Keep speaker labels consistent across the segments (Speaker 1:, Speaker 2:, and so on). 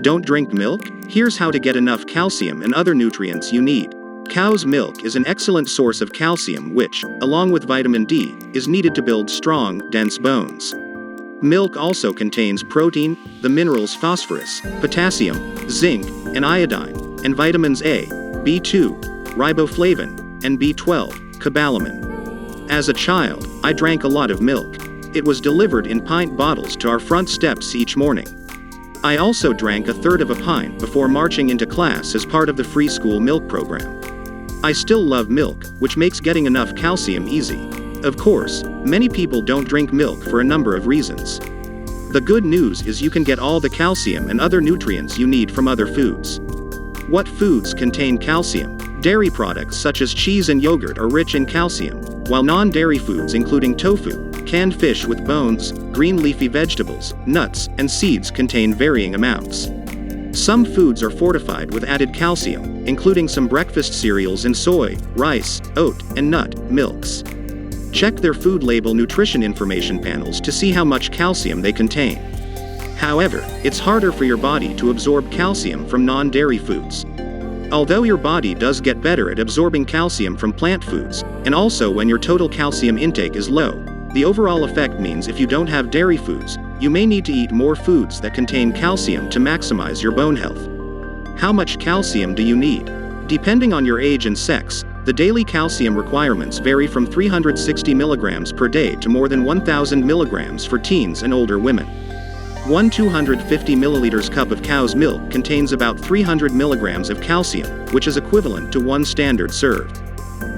Speaker 1: Don't drink milk? Here's how to get enough calcium and other nutrients you need. Cow's milk is an excellent source of calcium which, along with vitamin D, is needed to build strong, dense bones. Milk also contains protein, the minerals phosphorus, potassium, zinc, and iodine, and vitamins A, B2, riboflavin, and B12, cobalamin. As a child, I drank a lot of milk. It was delivered in pint bottles to our front steps each morning. I also drank a third of a pint before marching into class as part of the free school milk program. I still love milk, which makes getting enough calcium easy. Of course, many people don't drink milk for a number of reasons. The good news is you can get all the calcium and other nutrients you need from other foods. What foods contain calcium? Dairy products such as cheese and yogurt are rich in calcium, while non-dairy foods including tofu, canned fish with bones, green leafy vegetables, nuts, and seeds contain varying amounts. Some foods are fortified with added calcium, including some breakfast cereals and soy, rice, oat, and nut milks. Check their food label nutrition information panels to see how much calcium they contain. However, it's harder for your body to absorb calcium from non-dairy foods. Although your body does get better at absorbing calcium from plant foods, and also when your total calcium intake is low, the overall effect means if you don't have dairy foods, you may need to eat more foods that contain calcium to maximize your bone health. How much calcium do you need? Depending on your age and sex, the daily calcium requirements vary from 360 milligrams per day to more than 1,000 milligrams for teens and older women. One 250 milliliters cup of cow's milk contains about 300 milligrams of calcium, which is equivalent to one standard serve.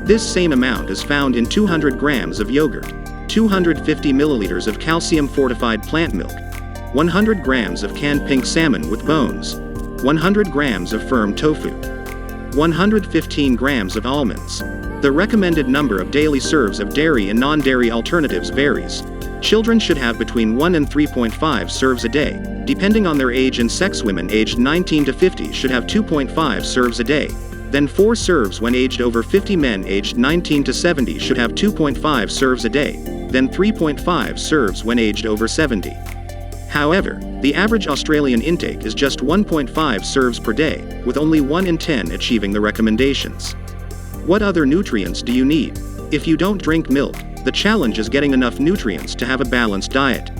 Speaker 1: This same amount is found in 200 grams of yogurt, 250 milliliters of calcium-fortified plant milk, 100 grams of canned pink salmon with bones, 100 grams of firm tofu, 115 grams of almonds. The recommended number of daily serves of dairy and non-dairy alternatives varies. Children should have between 1 and 3.5 serves a day, depending on their age and sex. Women aged 19 to 50 should have 2.5 serves a day, then 4 serves when aged over 50. Men aged 19 to 70 should have 2.5 serves a day, then 3.5 serves when aged over 70. However, the average Australian intake is just 1.5 serves per day, with only 1 in 10 achieving the recommendations. What other nutrients do you need? If you don't drink milk, the challenge is getting enough nutrients to have a balanced diet.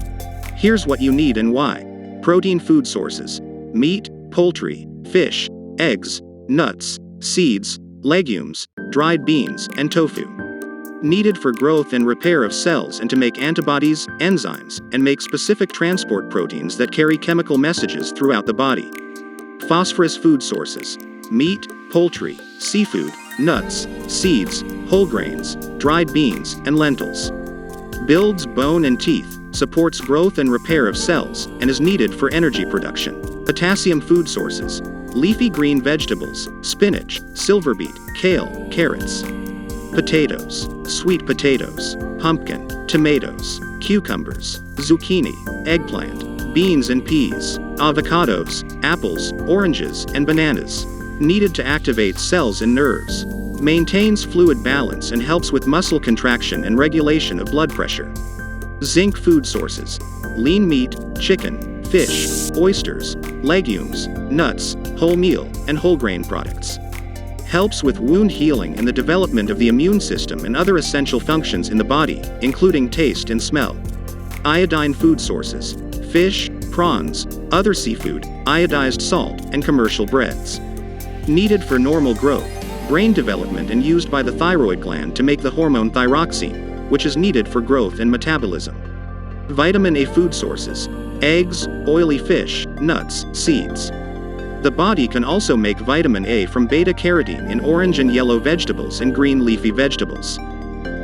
Speaker 1: Here's what you need and why. Protein food sources: meat, poultry, fish, eggs, nuts, seeds, legumes, dried beans, and tofu. Needed for growth and repair of cells and to make antibodies, enzymes, and make specific transport proteins that carry chemical messages throughout the body. Phosphorus food sources: meat, poultry, seafood, nuts, seeds, whole grains, dried beans, and lentils. Builds bone and teeth, supports growth and repair of cells, and is needed for energy production. Potassium food sources: leafy green vegetables, spinach, silver beet, kale, carrots. Potatoes, sweet potatoes, pumpkin, tomatoes, cucumbers, zucchini, eggplant, beans and peas, avocados, apples, oranges, and bananas. Needed to activate cells and nerves. Maintains fluid balance and helps with muscle contraction and regulation of blood pressure. Zinc food sources: lean meat, chicken, fish, oysters, legumes, nuts, wholemeal, and whole grain products. Helps with wound healing and the development of the immune system and other essential functions in the body, including taste and smell. Iodine food sources: fish, prawns, other seafood, iodized salt, and commercial breads. Needed for normal growth, brain development, and used by the thyroid gland to make the hormone thyroxine, which is needed for growth and metabolism. Vitamin A food sources: eggs, oily fish, nuts, seeds. The body can also make vitamin A from beta-carotene in orange and yellow vegetables and green leafy vegetables.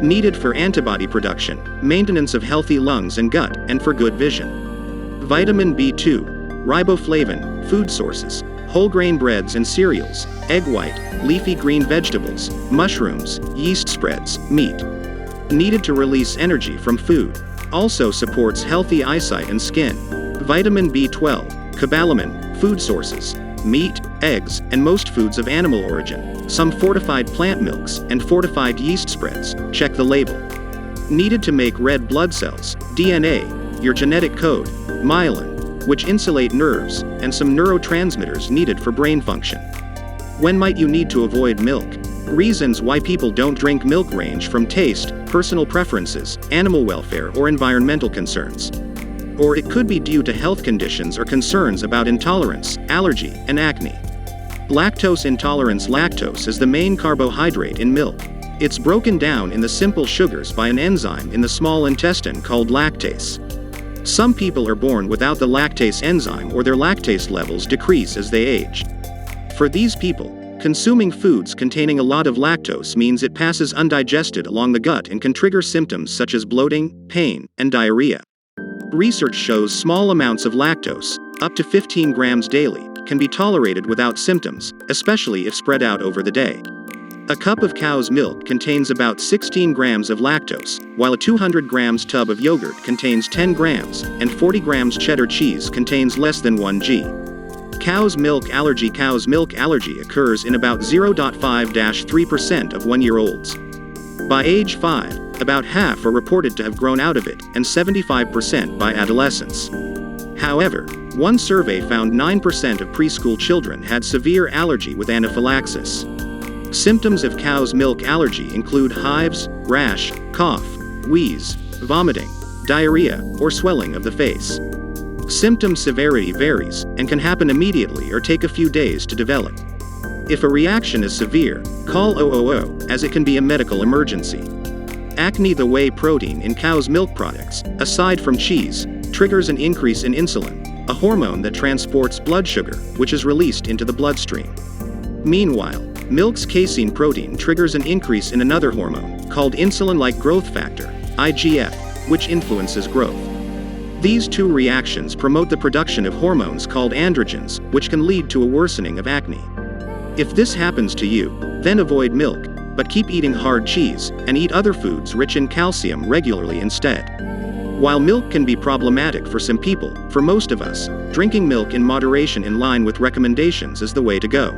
Speaker 1: Needed for antibody production, maintenance of healthy lungs and gut, and for good vision. Vitamin B2, riboflavin, food sources: whole grain breads and cereals, egg white, leafy green vegetables, mushrooms, yeast spreads, meat. Needed to release energy from food. Also supports healthy eyesight and skin. Vitamin B12, cobalamin, food sources: meat, eggs, and most foods of animal origin, some fortified plant milks, and fortified yeast spreads. Check the label. Needed to make red blood cells, DNA, your genetic code, myelin, which insulate nerves, and some neurotransmitters needed for brain function. When might you need to avoid milk? Reasons why people don't drink milk range from taste, personal preferences, animal welfare, or environmental concerns. Or it could be due to health conditions or concerns about intolerance, allergy, and acne. Lactose intolerance. Lactose is the main carbohydrate in milk. It's broken down in the simple sugars by an enzyme in the small intestine called lactase. Some people are born without the lactase enzyme, or their lactase levels decrease as they age. For these people, consuming foods containing a lot of lactose means it passes undigested along the gut and can trigger symptoms such as bloating, pain, and diarrhea. Research shows small amounts of lactose, up to 15 grams daily, can be tolerated without symptoms, especially if spread out over the day. A cup of cow's milk contains about 16 grams of lactose, while a 200 grams tub of yogurt contains 10 grams, and 40 grams cheddar cheese contains less than 1 g. Cow's milk allergy. Cow's milk allergy occurs in about 0.5–3% of 1-year-olds. By age 5, about half are reported to have grown out of it, and 75% by adolescence. However, one survey found 9% of preschool children had severe allergy with anaphylaxis. Symptoms of cow's milk allergy include hives, rash, cough, wheeze, vomiting, diarrhea, or swelling of the face. Symptom severity varies, and can happen immediately or take a few days to develop. If a reaction is severe, call 000, as it can be a medical emergency. Acne. The whey protein in cow's milk products, aside from cheese, triggers an increase in insulin, a hormone that transports blood sugar, which is released into the bloodstream. Meanwhile, milk's casein protein triggers an increase in another hormone, called insulin-like growth factor, IGF, which influences growth. These two reactions promote the production of hormones called androgens, which can lead to a worsening of acne. If this happens to you, then avoid milk, but keep eating hard cheese, and eat other foods rich in calcium regularly instead. While milk can be problematic for some people, for most of us, drinking milk in moderation in line with recommendations is the way to go.